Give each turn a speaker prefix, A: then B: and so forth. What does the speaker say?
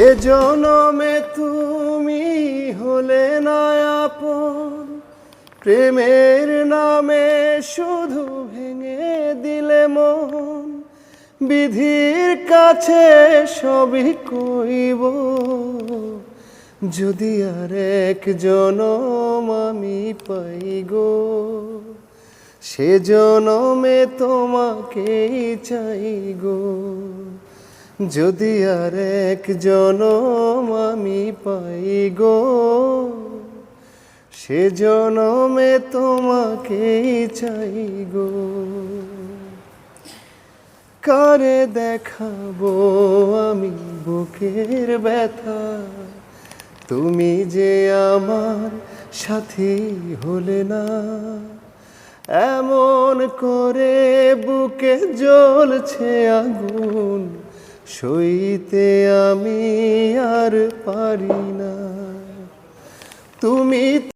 A: এ জনমে তুমি হলে না আপন, প্রেমের নামে শুধু ভেঙে দিলে মন। বিধির কাছে সবই কইব, যদি আর এক জনম আমি পাই গো, সে জনমে তোমাকেই চাই গো। যদি আর এক জনম আমি পাই গো, সে জনমে তোমাকেই চাই গো। কারে দেখাবো আমি বুকের ব্যথা, তুমি যে আমার সাথী হলে না। এমন করে বুকে জ্বলছে আগুন, সইতে আমি আর পারি না। তুমি